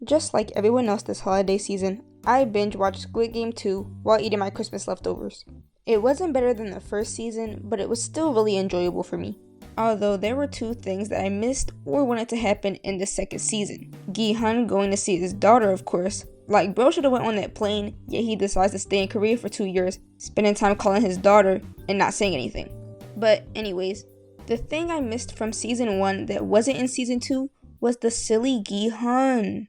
Just like everyone else this holiday season, I binge watched Squid Game 2 while eating my Christmas leftovers. It wasn't better than the first season, but it was still really enjoyable for me. Although there were two things that I missed or wanted to happen in the second season. Gi-hun going to see his daughter, of course. Like, bro should have went on that plane, yet he decides to stay in Korea for 2 years, spending time calling his daughter and not saying anything. But anyways, the thing I missed from season 1 that wasn't in season 2 was the silly Gi-hun.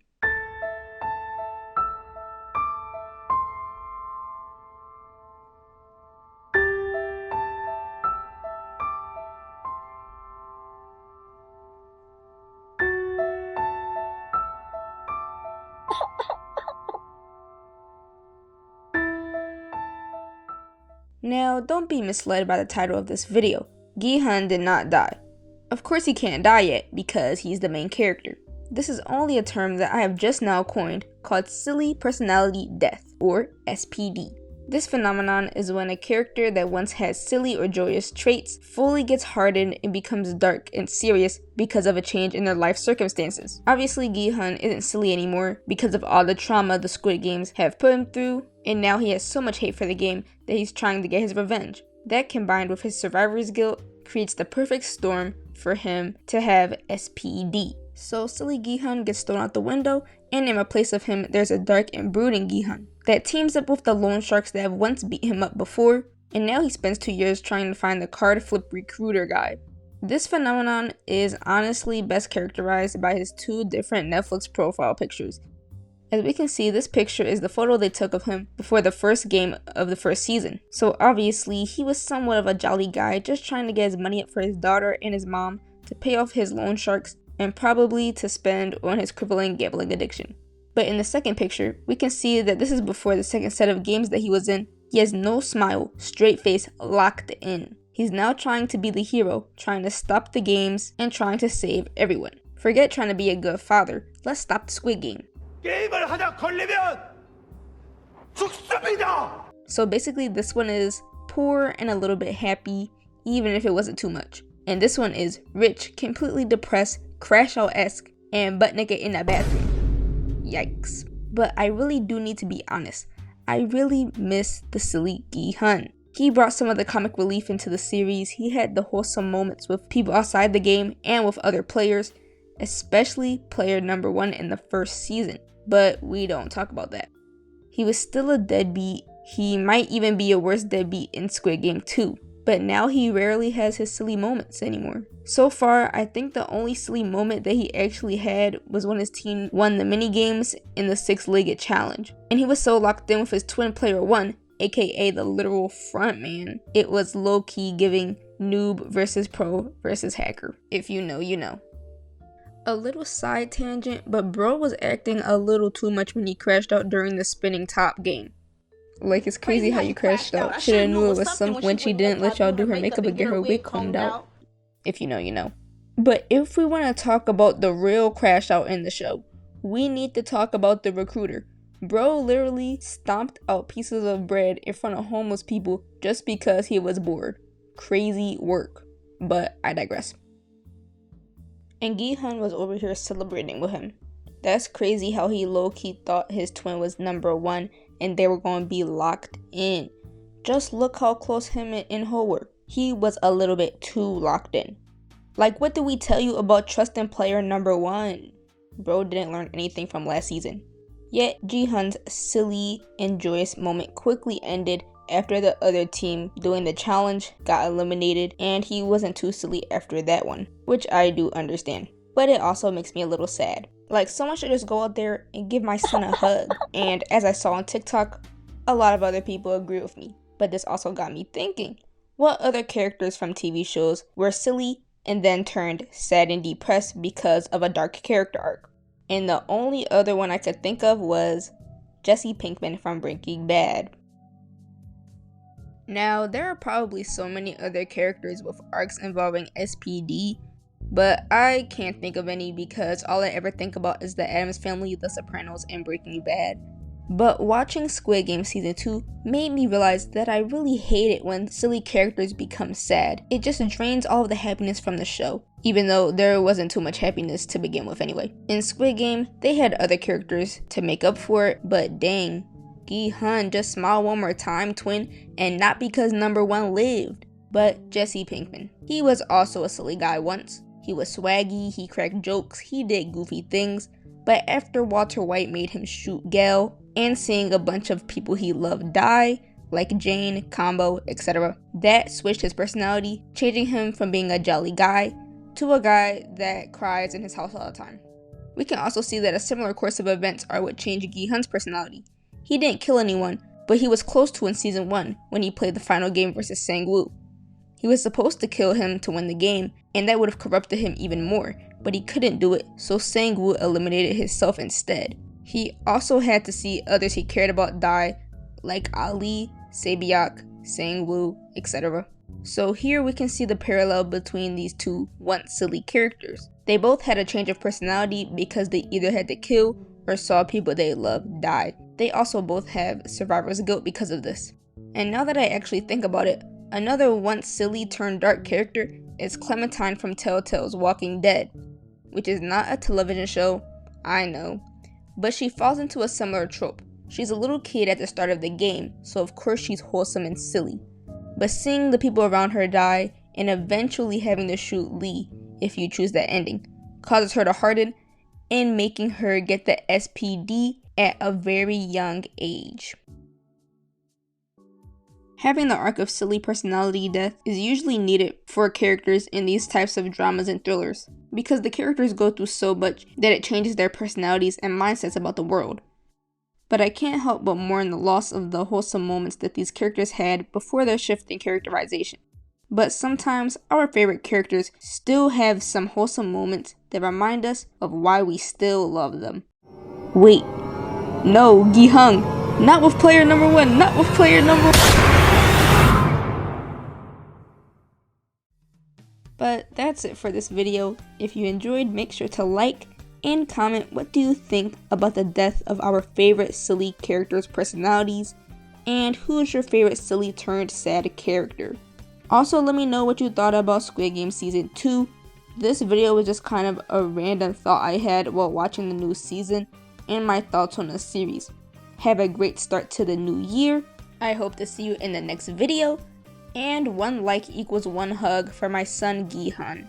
Now, don't be misled by the title of this video. Gi-hun did not die. Of course he can't die yet, because he's the main character. This is only a term that I have just now coined called Silly Personality Death, or SPD. This phenomenon is when a character that once had silly or joyous traits fully gets hardened and becomes dark and serious because of a change in their life circumstances. Obviously, Gi-hun isn't silly anymore because of all the trauma the Squid Games have put him through, and now he has so much hate for the game that he's trying to get his revenge. That, combined with his survivor's guilt, creates the perfect storm for him to have SPD. So silly Gi-hun gets thrown out the window, and in place of him, there's a dark and brooding Gi-hun that teams up with the loan sharks that have once beat him up before, and now he spends 2 years trying to find the card flip recruiter guy. This phenomenon is honestly best characterized by his 2 different Netflix profile pictures. As we can see, this picture is the photo they took of him before the first game of the first season. So obviously, he was somewhat of a jolly guy, just trying to get his money up for his daughter and his mom to pay off his loan sharks and probably to spend on his crippling gambling addiction. But in the second picture, we can see that this is before the second set of games that he was in. He has no smile, straight face, locked in. He's now trying to be the hero, trying to stop the games and trying to save everyone. Forget trying to be a good father, let's stop the Squid Game. So basically this one is poor and a little bit happy, even if it wasn't too much. And this one is rich, completely depressed, Crashout-esque, and butt naked in a bathroom. Yikes. But I really do need to be honest. I really miss the silly Gi-hun. He brought some of the comic relief into the series. He had the wholesome moments with people outside the game and with other players, especially player number 1 in the first season. But we don't talk about that. He was still a deadbeat. He might even be a worse deadbeat in Squid Game 2. But now he rarely has his silly moments anymore. So far, I think the only silly moment that he actually had was when his team won the mini-games in the 6-legged challenge. And he was so locked in with his twin player 1, aka the literal front man, it was low-key giving noob versus pro versus hacker. If you know, you know. A little side tangent, but bro was acting a little too much when he crashed out during the spinning top game. Like, it's crazy how you crashed out. Shoulda knew it was something when she didn't let y'all do her makeup and get her wig combed out. If you know, you know. But if we want to talk about the real crash out in the show, we need to talk about the recruiter. Bro literally stomped out pieces of bread in front of homeless people just because he was bored. Crazy work. But I digress. And Gi-hun was over here celebrating with him. That's crazy how he low-key thought his twin was number 1 and they were going to be locked in. Just look how close him and In-ho were. He was a little bit too locked in. Like, what did we tell you about trusting player number 1? Bro didn't learn anything from last season. Yet, Gi-hun's silly and joyous moment quickly ended after the other team doing the challenge got eliminated, and he wasn't too silly after that one, which I do understand. But it also makes me a little sad. Like, someone should just go out there and give my son a hug. And as I saw on TikTok, a lot of other people agree with me. But this also got me thinking, what other characters from TV shows were silly and then turned sad and depressed because of a dark character arc? And the only other one I could think of was Jesse Pinkman from Breaking Bad. Now, there are probably so many other characters with arcs involving SPD, but I can't think of any because all I ever think about is the Addams Family, The Sopranos, and Breaking Bad. But watching Squid Game Season 2 made me realize that I really hate it when silly characters become sad. It just drains all of the happiness from the show, even though there wasn't too much happiness to begin with anyway. In Squid Game, they had other characters to make up for it, but dang, Gi-hun, just smile one more time, twin, and not because number 1 lived. But Jesse Pinkman. He was also a silly guy once. He was swaggy, he cracked jokes, he did goofy things, but after Walter White made him shoot Gal, and seeing a bunch of people he loved die, like Jane, Combo, etc., that switched his personality, changing him from being a jolly guy to a guy that cries in his house all the time. We can also see that a similar course of events are what changed Gi-hun's personality. He didn't kill anyone, but he was close to in Season 1 when he played the final game versus Sang-woo. He was supposed to kill him to win the game, and that would have corrupted him even more, but he couldn't do it, so Sang-woo eliminated himself instead. He also had to see others he cared about die, like Ali, Sae-byeok, Sang-woo, etc. So here we can see the parallel between these two once silly characters. They both had a change of personality because they either had to kill or saw people they loved die. They also both have survivor's guilt because of this. And now that I actually think about it, another once silly turned dark character is Clementine from Telltale's Walking Dead, which is not a television show, I know, but she falls into a similar trope. She's a little kid at the start of the game, so of course she's wholesome and silly. But seeing the people around her die, and eventually having to shoot Lee, if you choose that ending, causes her to harden, and making her get the SPD at a very young age. Having the arc of silly personality death is usually needed for characters in these types of dramas and thrillers, because the characters go through so much that it changes their personalities and mindsets about the world. But I can't help but mourn the loss of the wholesome moments that these characters had before their shift in characterization. But sometimes our favorite characters still have some wholesome moments that remind us of why we still love them. Wait, no, Gi-hun, not with player number 1, not with player number 1. But that's it for this video. If you enjoyed, make sure to like and comment what do you think about the death of our favorite silly characters' personalities, and who is your favorite silly turned sad character. Also, let me know what you thought about Squid Game Season 2. This video was just kind of a random thought I had while watching the new season and my thoughts on the series. Have a great start to the new year. I hope to see you in the next video. And 1 like equals 1 hug for my son Gi-hun.